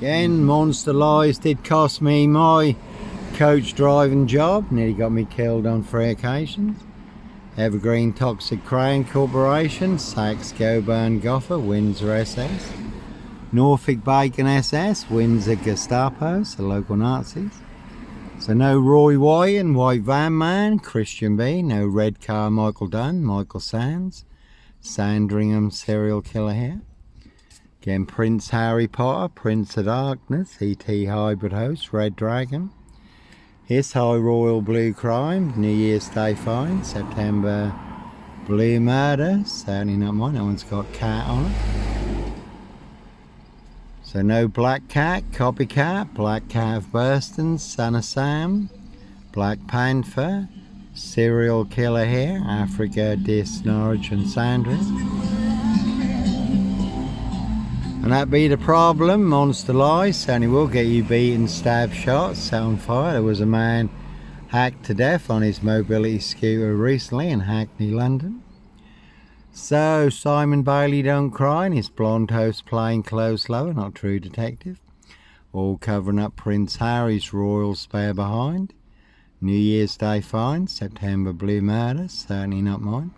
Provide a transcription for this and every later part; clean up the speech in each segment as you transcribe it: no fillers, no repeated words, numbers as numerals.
Again, monster lies did cost me my coach driving job. Nearly got me killed on 3 occasions. Evergreen Toxic Crane Corporation, Saks Goburn Goffer, Windsor SS. Norfolk Bacon SS, Windsor Gestapos, the local Nazis. So no Roy White and White Van Man, Christian B. No Red Car, Michael Dunn, Michael Sands. Sandringham serial killer here. Again, Prince Harry Potter, Prince of Darkness, E.T. Hybrid Host, Red Dragon. His High Royal Blue Crime, New Year's Day Fine, September Blue Murder, certainly not mine, that one's got cat on it. So no Black Cat, Copycat, Black Cat of Burston, Son of Sam, Black Panther, Serial Killer here, Africa, Dis, Norwich and Sandringham. And that be the problem, monster lies certainly will get you beaten, stabbed, shot, set on fire. There was a man hacked to death on his mobility scooter recently in Hackney, London. So Simon Bailey don't cry and his blonde host plainclothes lover, not true detective. All covering up Prince Harry's royal spare behind. New Year's Day fine, September Blue Murder, certainly not mine.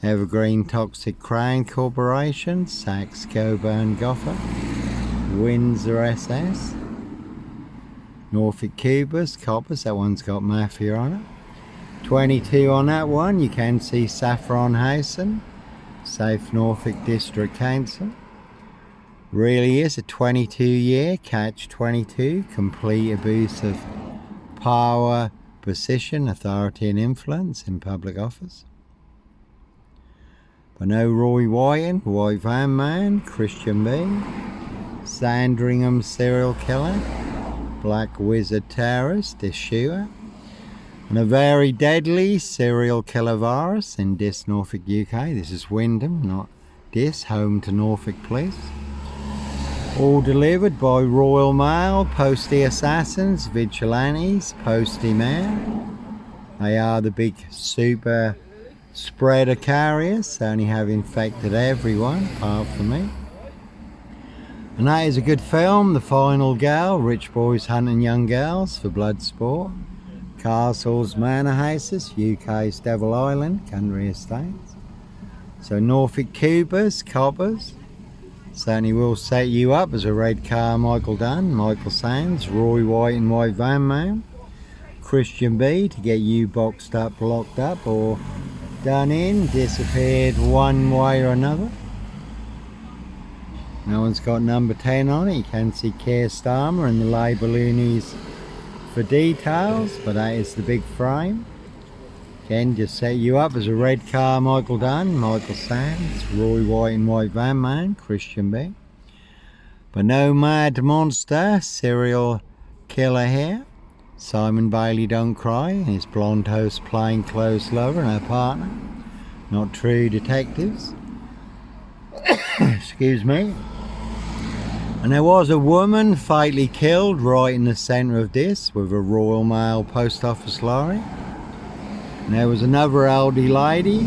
Evergreen Toxic Crane Corporation, Saks Goburn Goffer, Windsor SS, Norfolk Cubas, Coppers, that one's got Mafia on it. 22 on that one, you can see Saffron Housen, Safe Norfolk District Council. Really is a 22-year catch 22, complete abuse of power, position, authority and influence in public office. But no Roy White, White Van Man, Christian B, Sandringham serial killer, Black Wizard terrorist, Dis shooter, and a very deadly serial killer virus in Dis, Norfolk, UK. This is Wyndham, not Dis, home to Norfolk Police. All delivered by Royal Mail, Postie Assassins, Vigilantes, Postie Mail. They are the big super spreader carriers, only have infected everyone apart from me. And that is a good film, The Final Girl, rich boys hunting young girls for blood sport. Castles, manor houses, UK's Devil Island, country estates. So Norfolk Cubas, Coppers, certainly will set you up as a red car, Michael Dunn, Michael Sands, Roy White and White Van Man, Christian B to get you boxed up, locked up or done in, disappeared one way or another. No one's got number 10 on it. You can see Keir Starmer and the Labour loonies for details, but that is the big frame. Again, just set you up as a red car, Michael Dunn, Michael Sands, Roy White and White Van Man, Christian B. But no mad monster, serial killer here. Simon Bailey don't cry, and his blonde host plainclothes lover and her partner, not true detectives. Excuse me. And there was a woman fatally killed right in the centre of this with a Royal Mail post office lorry. And there was another elderly lady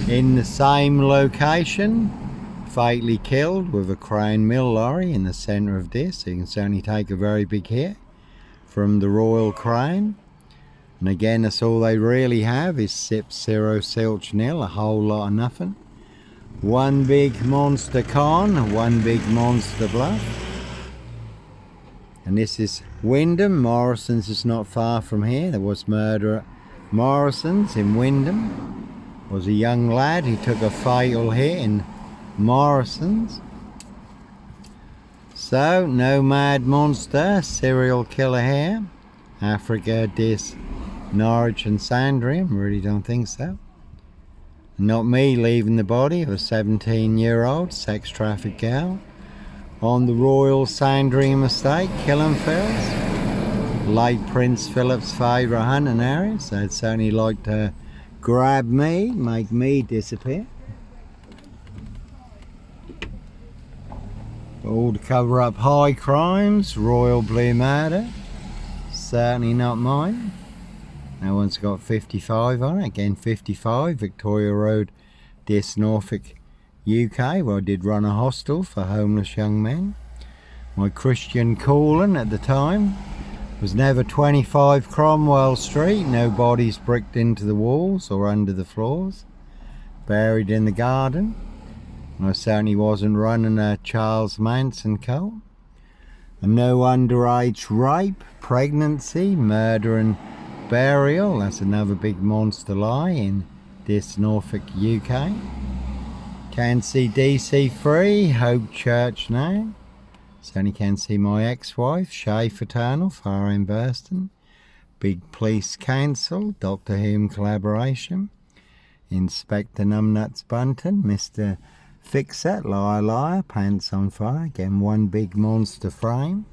in the same location, fatally killed with a Crown Mill lorry in the centre of this. So you can certainly take a very big hit from the Royal Crown. And again, that's all they really have is sip, zero, silch, nil, a whole lot of nothing. One big monster con, one big monster bluff. And this is Wyndham. Morrison's is not far from here. There was murder at Morrison's in Wyndham. Was a young lad who took a fatal hit in Morrison's. So, no mad monster, serial killer here. Africa, Dis, Norwich and Sandringham, really don't think so. Not me leaving the body of a 17-year-old sex trafficked girl on the Royal Sandringham estate, Killenfields. Late Prince Philip's favourite hunting area, so they'd certainly like to grab me, make me disappear. All to cover up high crimes, Royal Blue Murder, certainly not mine. No one's got 55 on it. Again, 55, Victoria Road, Dis, Norfolk, UK, where I did run a hostel for homeless young men. My Christian calling at the time was never 25 Cromwell Street, no bodies bricked into the walls or under the floors, buried in the garden. I certainly wasn't running a Charles Manson cult. And no underage rape, pregnancy, murder and burial. That's another big monster lie in this Norfolk, UK. Can see DC Free, Hope Church now. Certainly can see my ex-wife, Shay Fraternal, far in Burston. Big Police Council, Doctor Who collaboration. Inspector Numbnuts Bunton, Mr. Fix-It, Liar Liar, Pants on Fire. Again, one big monster frame.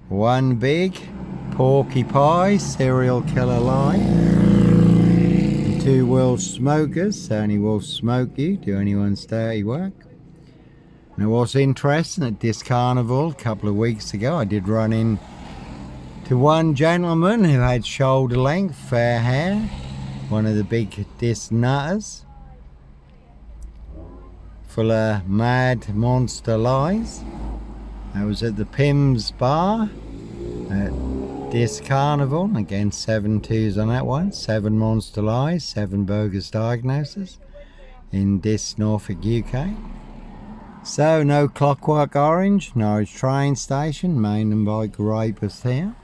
One big Porky Pie, serial killer lie. And two Wolf Smokers, certainly will smoke you, do anyone's dirty work. Now what's interesting, at this carnival a couple of weeks ago, I did run in to one gentleman who had shoulder length, fair hair, one of the big disc nutters, full of mad monster lies. I was at the Pimm's Bar at this carnival. Again, 7 twos on that one. 7 monster lies, 7 bogus diagnoses in this Norfolk, UK. So, no Clockwork Orange, Norwich train station, mountain bike rapist here.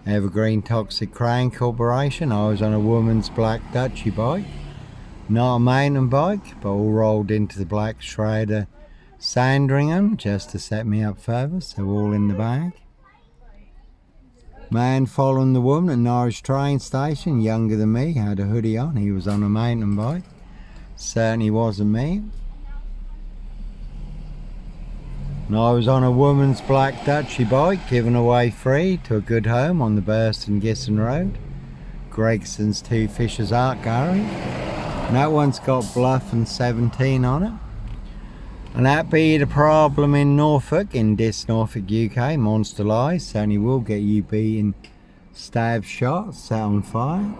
Evergreen Toxic Crane Corporation. I was on a woman's black Dutchy bike. Not a mountain bike, but all rolled into the black Schrader Sandringham just to set me up further, so all in the bag. Man following the woman at Norwich train station, younger than me, had a hoodie on. He was on a mountain bike. Certainly wasn't me. And I was on a woman's black Dutchy bike, given away free to a good home on the Burston Gisson Road. Gregson's Two Fishers Art Gallery. And that one's got Bluff and 17 on it. And that be the problem in Norfolk, in this Norfolk, UK. Monster lies certainly will get you beaten, stabbed, shot, set on fire.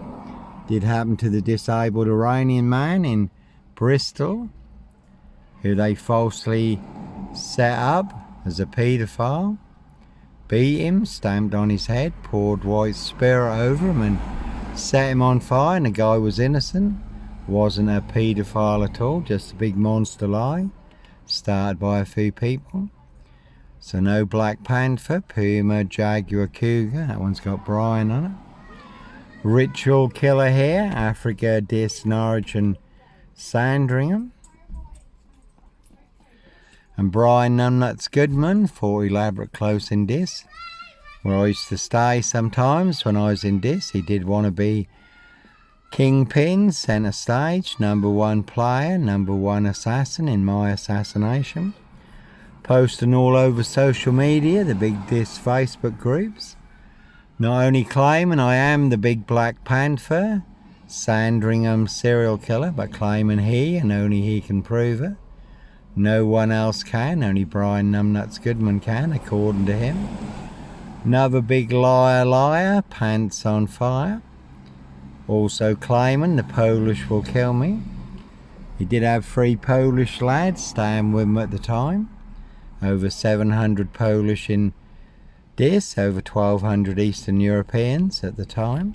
Did happen to the disabled Iranian man in Bristol, who they falsely set up as a paedophile, beat him, stamped on his head, poured white spirit over him and set him on fire, and the guy was innocent, wasn't a paedophile at all, just a big monster lie started by a few people. So no Black Panther, Puma, Jaguar, Cougar, that one's got Brian on it. Ritual killer here, Africa, Dis, Norwich and Sandringham. And Brian Numbnuts Goodman, 4 elaborate close in Dis, where I used to stay sometimes when I was in Dis. He did want to be Kingpin, centre stage, #1 player, #1 assassin in my assassination. Posting all over social media, the big Dis Facebook groups. Not only claiming I am the big Black Panther, Sandringham serial killer, but claiming he and only he can prove it. No one else can, only Brian Numbnuts Goodman can, according to him. Another big liar, pants on fire. Also claiming the Polish will kill me. He did have 3 Polish lads staying with him at the time. Over 700 Polish in this, over 1,200 Eastern Europeans at the time.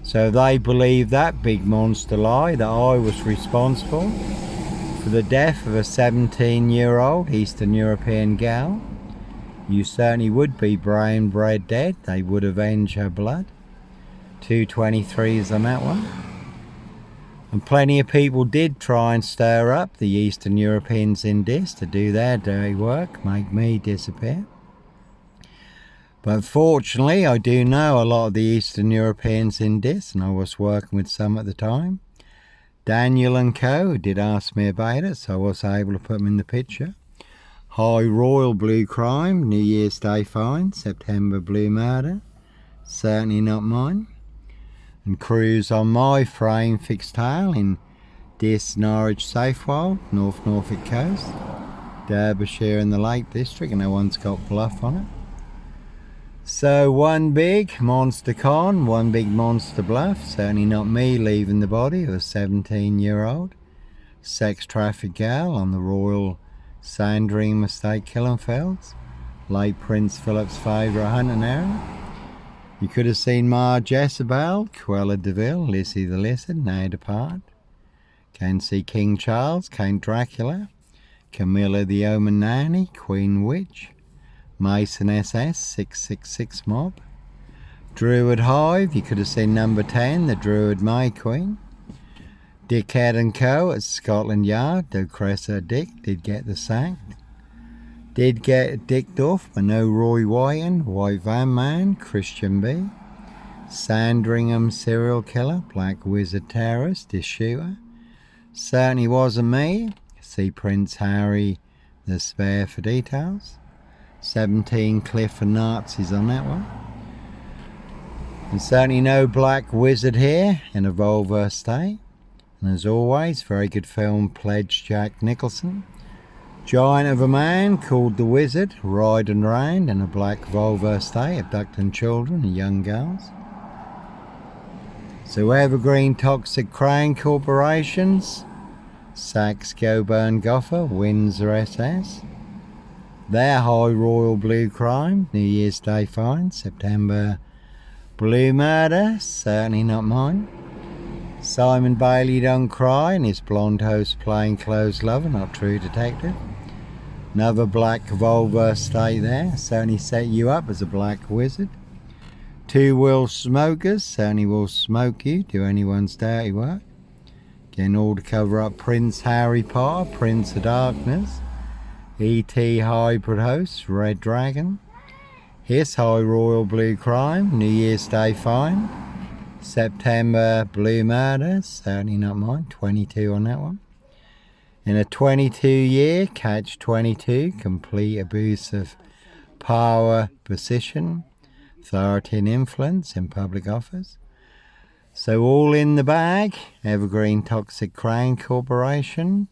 So they believe that big monster lie, that I was responsible for the death of a 17-year-old Eastern European gal. You certainly would be brain bred dead. They would avenge her blood. 223s on that one. And plenty of people did try and stir up the Eastern Europeans in this to do their dirty work, make me disappear. But fortunately, I do know a lot of the Eastern Europeans in this, and I was working with some at the time. Daniel and Co. did ask me about it, so I was able to put them in the picture. High Royal Blue Crime, New Year's Day fine, September Blue Murder, certainly not mine. And Cruise on my frame fixed tail in this Norwich Safewold, North Norfolk coast, Derbyshire in the Lake District, and that one's got Bluff on it. So one big monster con, one big monster bluff, certainly not me leaving the body of a 17-year-old sex trafficked gal on the Royal Sandringham Estate, Killenfields. Late Prince Philip's favourite hunting area. You could have seen Ma Jezebel, Cruella de Vil, Lizzie the Lizard, now depart. Can see King Charles, Count Dracula, Camilla the Omen Nanny, Queen Witch, Mason SS, 666 Mob. Druid Hive, you could have seen number 10, the Druid May Queen. Dickhead and Co. at Scotland Yard, though Cressida Dick did get the sack. Did get dicked off, but no Roy Whiten, White Van Man, Christian B. Sandringham serial killer, Black Wizard terrorist, this shooter. Certainly wasn't me. See Prince Harry, the spare for details. 17 Cliff and Nazis on that one. And certainly no Black Wizard here in a Volvo estate. And as always, very good film, Pledge Jack Nicholson. Giant of a man called the Wizard, riding round in a black Volvo estate, abducting children and young girls. So Evergreen Toxic Crane Corporations, Saxe Goburn Goffer, Windsor SS. Their High Royal Blue Crime, New Year's Day fine, September Blue Murder, certainly not mine. Simon Bailey Don't Cry and his blonde host plainclothes lover, not true detective. Another black Volvo estate there, certainly set you up as a black wizard. Two Will Smokers, certainly will smoke you, do anyone's dirty work. Again, all to cover up Prince Harry Potter, Prince of Darkness. E.T. Hybrid Host, Red Dragon. His High Royal Blue Crime, New Year's Day fine. September Blue Murder, certainly not mine, 22 on that one. In a 22-year catch 22, complete abuse of power, position, authority and influence in public office. So all in the bag, Evergreen Toxic Crane Corporation,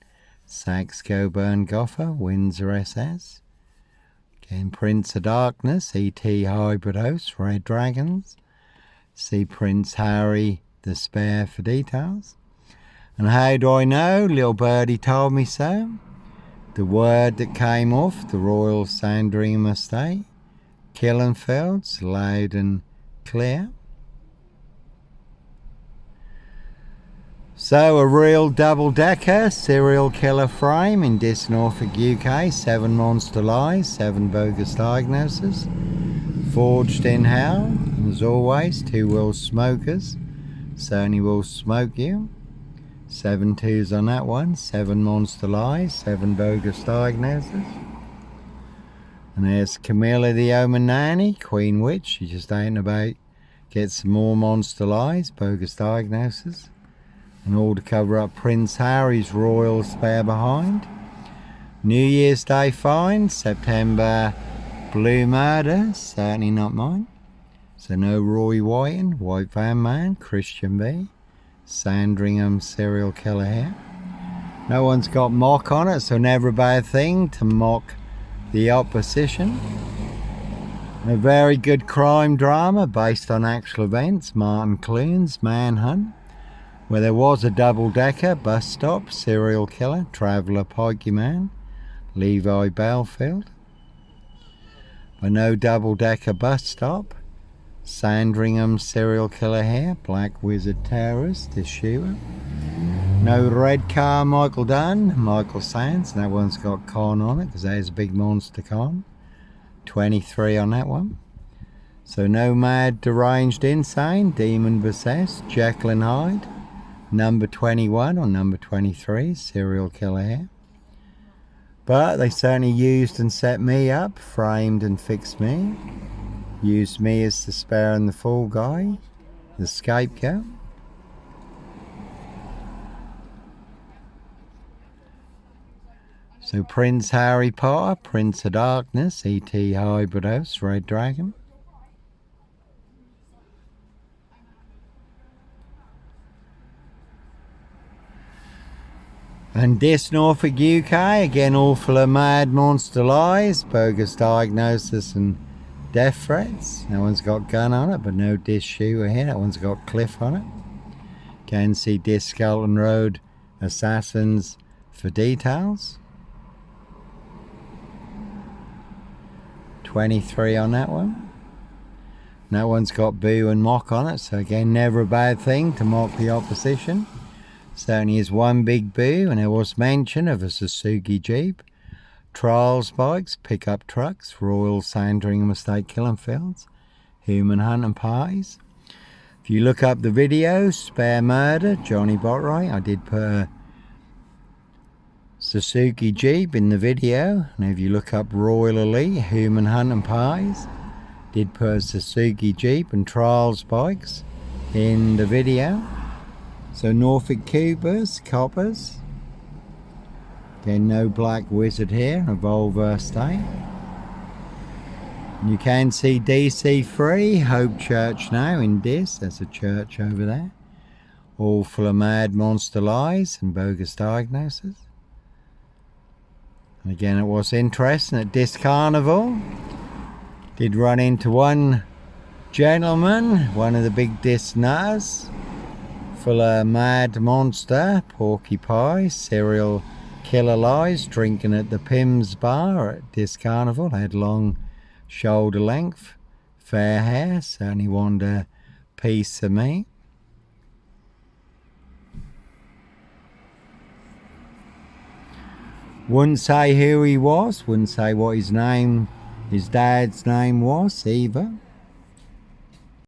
Saxe Goburn Goffer, Windsor SS. Again, Prince of Darkness, E.T. Hybrid Host, Red Dragons. See Prince Harry, the spare for details. And how do I know? Little birdie told me so. The word that came off the Royal Sandringham Estate, Killenfields, loud and clear. So a real double-decker serial killer frame in Dis Norfolk, UK. 7 monster lies, 7 bogus diagnoses. Forged in hell. And as always, 2 will smokers. Certainly will smoke you. 7 twos on that one. 7 monster lies, 7 bogus diagnoses. And there's Camilla the Omen Nanny, Queen Witch. She just ain't about get some more monster lies, bogus diagnoses. And all to cover up Prince Harry's royal spare behind. New Year's Day fine, September Blue Murder, certainly not mine. So no Roy Whiten, White Van Man, Christian B. Sandringham serial killer here. No one's got mock on it, so never a bad thing to mock the opposition. And a very good crime drama based on actual events, Martin Clune's Manhunt, where there was a double-decker bus stop, serial killer, traveller Pokemon, Levi Belfield. But no double-decker bus stop. Sandringham serial killer here, Black Wizard terrorist, this shooter. No red car, Michael Dunn, Michael Sands. That one's got con on it because there's a big monster con. 23 on that one. So no mad, deranged, insane, demon possessed, Jekyll and Hyde. Number 21 or number 23, serial killer here. But they certainly used and set me up, framed and fixed me. Used me as the spare and the fall guy, the scapegoat. So Prince Harry Potter, Prince of Darkness, E.T. Hybrid Host, Red Dragon. And Dis Norfolk, UK, again all full of mad monster lies, bogus diagnosis and death threats. That one's got gun on it, but no Dis shooter here. That one's got cliff on it. Can see Dis Skelton Road assassins for details. 23 on that one. And that one's got boo and mock on it, so again, never a bad thing to mock the opposition. Certainly is one big boo, and there was mention of a Suzuki Jeep, trials bikes, pickup trucks, Royal Sandringham Estate Killing Fields, human hunting parties. If you look up the video, Spare Murder, Johnny Botwright, I did put a Suzuki Jeep in the video. And if you look up Royal Elite, human hunting parties, did put a Suzuki Jeep and trials bikes in the video. So Norfolk Coopers, Coppers. Again, no Black Wizard here, a Volvo Estate. And you can see DC3, Hope Church now in Dis. There's a church over there. All full of mad monster lies and bogus diagnoses. And again, it was interesting at Dis Carnival. Did run into one gentleman, one of the big Dis nutters, full of mad monster, porcupine, serial killer lies, drinking at the Pim's bar at Dis Carnival. Had long shoulder length, fair hair, certainly wanted a piece of me. Wouldn't say who he was, wouldn't say what his dad's name was either.